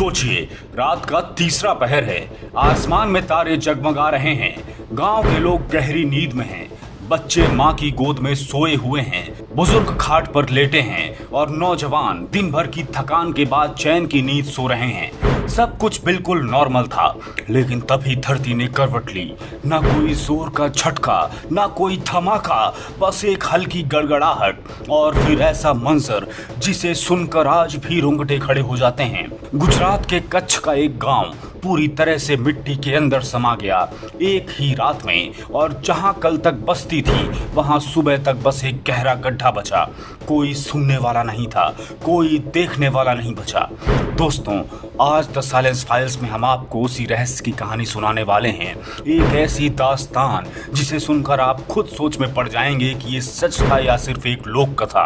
सोचिए, रात का तीसरा पहर है। आसमान में तारे जगमगा रहे हैं। गांव के लोग गहरी नींद में हैं। बच्चे माँ की गोद में सोए हुए हैं। बुजुर्ग खाट पर लेटे हैं और नौजवान दिन भर की थकान के बाद चैन की नींद सो रहे हैं। सब कुछ बिल्कुल नॉर्मल था, लेकिन तभी धरती ने करवट ली। ना कोई जोर का झटका, ना कोई धमाका, बस एक हल्की गड़गड़ाहट और फिर ऐसा मंजर जिसे सुनकर आज भी रोंगटे खड़े हो जाते हैं। गुजरात के कच्छ का एक गांव पूरी तरह से मिट्टी के अंदर समा गया एक ही रात में, और जहां कल तक बस्ती थी वहां सुबह तक बस एक गहरा गड्ढा बचा। कोई सुनने वाला नहीं था, कोई देखने वाला नहीं बचा। दोस्तों, आज द साइलेंस फाइल्स में हम आपको उसी रहस्य की कहानी सुनाने वाले हैं। एक ऐसी दास्तान जिसे सुनकर आप खुद सोच में पड़ जाएंगे कि ये सच था या सिर्फ एक लोक कथा।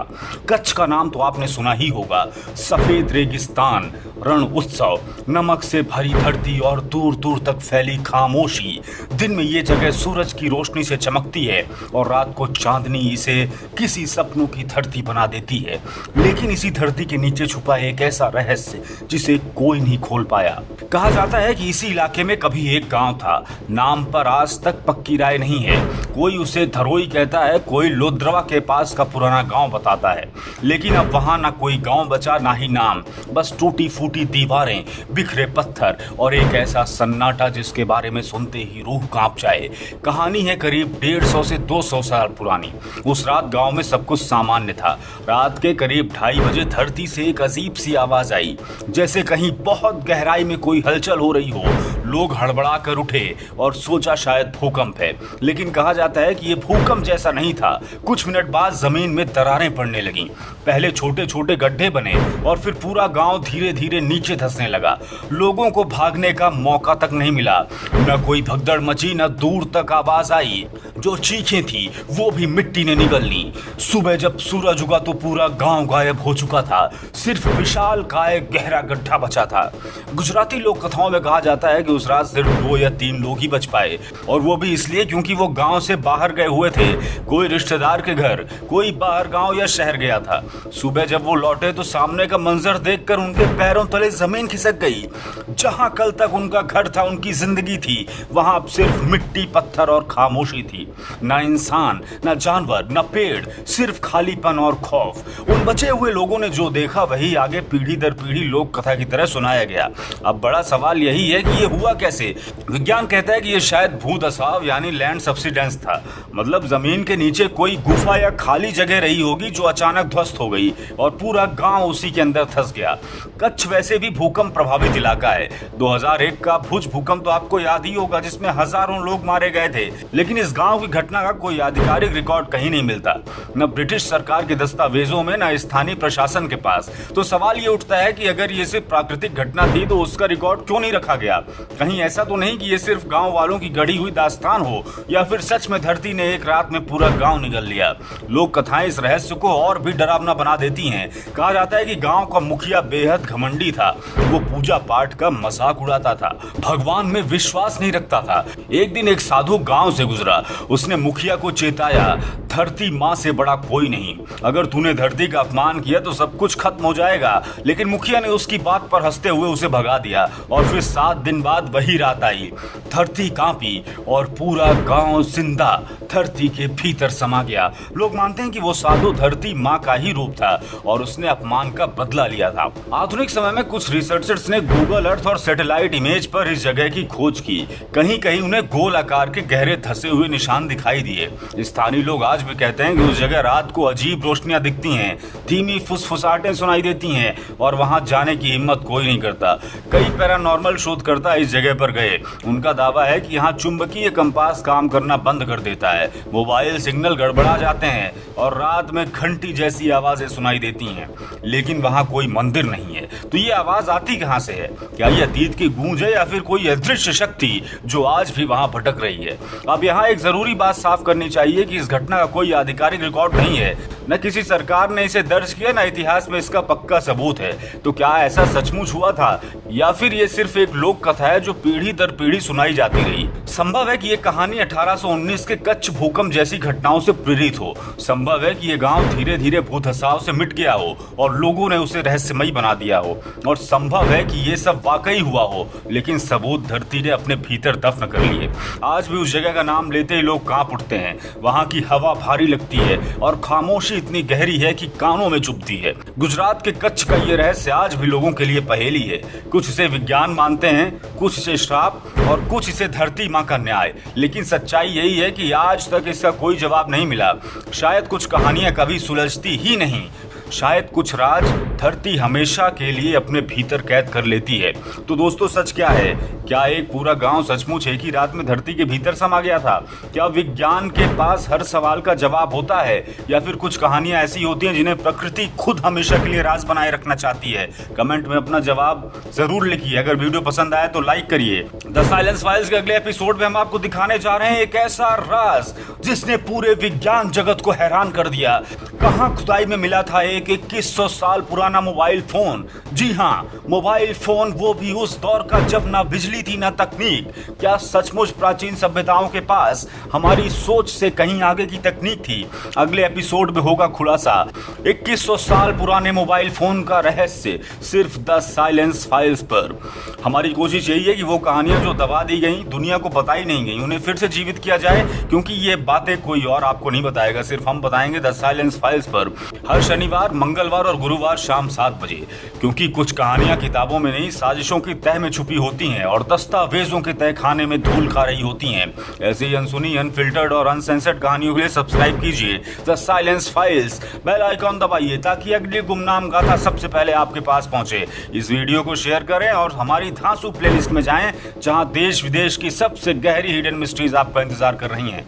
कच्छ का नाम तो आपने सुना ही होगा। सफेद रेगिस्तान, रण उत्सव, नमक से भरी धरती और दूर दूर तक फैली खामोशी। दिन में ये जगह सूरज की रोशनी से चमकती है और रात को चांदनी इसे किसी सपनों की धरती बना देती है। लेकिन इसी धरती के नीचे छुपा एक ऐसा रहस्य जिसे कोई नहीं खोल पाया। कहा जाता है कि इसी इलाके में कभी एक गांव था। नाम पर आज तक पक्की राय नहीं है। कोई उसे धरोई कहता है, कोई लोद्रवा के पास का पुराना गांव बताता है। लेकिन अब वहां ना कोई गांव बचा, ना ही नाम, बस टूटी फूटी दीवारें, बिखरे पत्थर और एक ऐसा सन्नाटा जिसके बारे में सुनते ही रूह कांप जाए। कहानी है करीब 150 से 200 साल पुरानी। उस रात गांव में सब कुछ सामान्य था। रात के करीब 2:30 बजे धरती से एक अजीब सी आवाज आई, जैसे कहीं बहुत गहराई में कोई हलचल हो रही हो। लोग हड़बड़ा कर उठे और सोचा शायद भूकंप है, लेकिन कहा जाता है कि यह भूकंप जैसा नहीं था। कुछ मिनट बाद जमीन में दरारें पड़ने लगीं। पहले छोटे छोटे गड्ढे बने और फिर पूरा गांव धीरे धीरे नीचे धंसने लगा। लोगों को भागने का मौका तक नहीं मिला। न कोई भगदड़ मची, न दूर तक आवाज आई। जो चीखें थी वो भी मिट्टी ने निगल ली। सुबह जब सूरज उगा तो पूरा गांव गायब हो चुका था। सिर्फ विशाल काय गहरा गड्ढा बचा था। गुजराती लोक कथाओं में कहा जाता है कि उस रात सिर्फ 2 या 3 लोग ही बच पाए, और वो भी इसलिए क्योंकि वो गांव से बाहर गए हुए थे। कोई रिश्तेदार के घर, कोई बाहर गांव या शहर गया था। सुबह जब वो लौटे तो सामने का मंजर देखकर उनके पैरों तले जमीन खिसक गई। जहां कल तक उनका घर था, उनकी जिंदगी थी, वहां अब सिर्फ मिट्टी, पत्थर और खामोशी थी। ना इंसान, ना जानवर, ना पेड़, सिर्फ खालीपन और खौफ। उन बचे हुए लोगों ने जो देखा वही आगे पीढ़ी दर पीढ़ी लोक कथा की तरह सुनाया गया। अब बड़ा सवाल यही है कि ये हुआ कैसे। विज्ञान कहता है कि ये शायद भूदसाव यानी लैंड सब्सिडेंस था। मतलब जमीन के नीचे कोई गुफा या खाली जगह रही होगी जो अचानक ध्वस्त हो गई और पूरा गांव उसी के अंदर धंस गया। कच्छ वैसे भी भूकंप प्रभावित इलाका है। 2001 का भुज भूकंप तो आपको याद ही होगा, जिसमें हजारों लोग मारे गए थे। लेकिन इस गांव की घटना का कोई आधिकारिक रिकॉर्ड कहीं नहीं मिलता, न ब्रिटिश सरकार के दस्तावेजों में, न स्थानीय प्रशासन के पास। तो सवाल ये उठता है कि अगर ये सिर्फ प्राकृतिक घटना थी तो उसका रिकॉर्ड क्यों नहीं रखा गया। कहीं ऐसा तो नहीं कि ये सिर्फ गांव वालों की गढ़ी हुई दास्तान हो, या फिर सच में धरती ने एक रात में पूरा गांव निगल लिया। लोक कथाएं इस रहस्य को और भी डरावना बना देती हैं। कहा जाता है कि गांव का मुखिया बेहद घमंडी था। वो पूजा पाठ का मजाक उड़ाता था, भगवान में विश्वास नहीं रखता था। एक दिन एक साधु गांव से गुजरा। उसने मुखिया को चेताया, धरती माँ से बड़ा कोई नहीं। अगर तूने धरती का अपमान किया तो सब कुछ खत्म हो जाएगा। लेकिन मुखिया ने उसकी बात पर हंसते हुए उसे भगा दिया। और फिर 7 दिन बाद वही रात आई। धरती कांपी और पूरा गांव जिंदा धरती के भीतर समा गया। लोग मानते हैं कि वो साधु धरती माँ का ही रूप था और उसने अपमान का बदला लिया था। आधुनिक समय में कुछ रिसर्चर्स ने गूगल अर्थ और सैटेलाइट इमेज पर इस जगह की खोज की। कहीं कहीं उन्हें गोल आकार के गहरे धंसे हुए निशान दिखाई दिए। स्थानीय लोग आज भी कहते हैं कि उस जगह रात को अजीब रोशनियां दिखती हैं, धीमी फुसफुसाहटें सुनाई देती हैं और वहां जाने की हिम्मत कोई नहीं करता। कई पैरानॉर्मल शोधकर्ता इस जगह पर गए। उनका दावा है कि यहाँ चुंबकीय कंपास काम करना बंद कर देता है, मोबाइल सिग्नल गड़बड़ा जाते हैं और रात में घंटी जैसी आवाजें सुनाई देती हैं। लेकिन वहां कोई मंदिर नहीं है, तो ये आवाज आती कहां से है? क्या ये अतीत की गूंज है या फिर कोई अदृश्य शक्ति जो आज भी वहां भटक रही है? अब यहाँ एक जरूरी बात साफ करनी चाहिए कि इस घटना का कोई आधिकारिक रिकॉर्ड नहीं है। न किसी सरकार ने इसे दर्ज किया, न इतिहास में इसका पक्का सबूत है। तो क्या ऐसा सचमुच हुआ था या फिर ये सिर्फ एक लोक कथा है जो पीढ़ी दर पीढ़ी सुनाई जाती रही? संभव है कि ये कहानी 1819 के कच्छ भूकंप जैसी घटनाओं से प्रेरित हो। संभव है कि ये गांव धीरे धीरे भूधसाव से मिट गया हो और लोगों ने उसे रहस्यमयी बना दिया हो। और संभव है कि ये सब वाकई हुआ हो, लेकिन सबूत धरती ने अपने भीतर दफन कर लिए। आज भी उस जगह का नाम लेते ही लोग कांप उठते हैं। वहां की हवा भारी लगती है और खामोशी इतनी गहरी है कि कानों में चुभती है। गुजरात के कच्छ का ये रहस्य आज भी लोगों के लिए पहेली है। कुछ इसे विज्ञान मानते हैं, कुछ इसे श्राप और कुछ इसे धरती माँ का न्याय। लेकिन सच्चाई यही है कि आज तक इसका कोई जवाब नहीं मिला। शायद कुछ कहानियां कभी सुलझती ही नहीं, शायद कुछ राज धरती हमेशा के लिए अपने भीतर कैद कर लेती है। तो दोस्तों, सच क्या है? क्या एक पूरा गांव सचमुच एक ही रात में धरती के भीतर समा गया था? क्या विज्ञान के पास हर सवाल का जवाब होता है या फिर कुछ कहानियां ऐसी होती हैं जिन्हें प्रकृति खुद हमेशा के लिए राज बनाए रखना चाहती है? कमेंट में अपना जवाब जरूर लिखिए। अगर वीडियो पसंद आए तो लाइक करिए। द साइलेंस फाइल्स के अगले एपिसोड में हम आपको दिखाने जा रहे हैं एक ऐसा राज जिसने पूरे विज्ञान जगत को हैरान कर दिया। कहां खुदाई में मिला था एक 2100 साल पुराना मोबाइल फोन। जी हाँ, मोबाइल फोन, वो भी उस दौर का जब ना बिजली थी ना तकनीक। क्या सचमुच प्राचीन सभ्यताओं के पास हमारी सोच से कहीं आगे की तकनीक थी? अगले एपिसोड में होगा खुलासा 2100 साल पुराने मोबाइल फोन का रहस्य, सिर्फ द साइलेंस फाइल्स पर। हमारी कोशिश यही है कि वो कहानियां जो दबा दी गई, दुनिया को बताई नहीं गई, उन्हें फिर से जीवित किया जाए, क्योंकि ये बातें कोई और आपको नहीं बताएगा, सिर्फ हम बताएंगे द साइलेंस फाइल्स पर। हर शनिवार, मंगलवार और गुरुवार शाम 7 बजे। क्योंकि कुछ कहानियां किताबों में नहीं, साजिशों की तह में छुपी होती हैं और दस्तावेजों के तह खाने में धूल खा रही होती हैं। ऐसे ही अनसुनी, अनफिल्टर्ड और अनसेंसर्ड कहानियों के लिए सब्सक्राइब कीजिए the silence files. Bell icon दबाइए ताकि अगली गुमनाम गाथा सबसे पहले आपके पास पहुंचे। इस वीडियो को शेयर करें और हमारी धांसू प्लेलिस्ट में जाएं, जहां देश विदेश की सबसे गहरी हिडन मिस्ट्रीज आपका इंतजार कर रही हैं।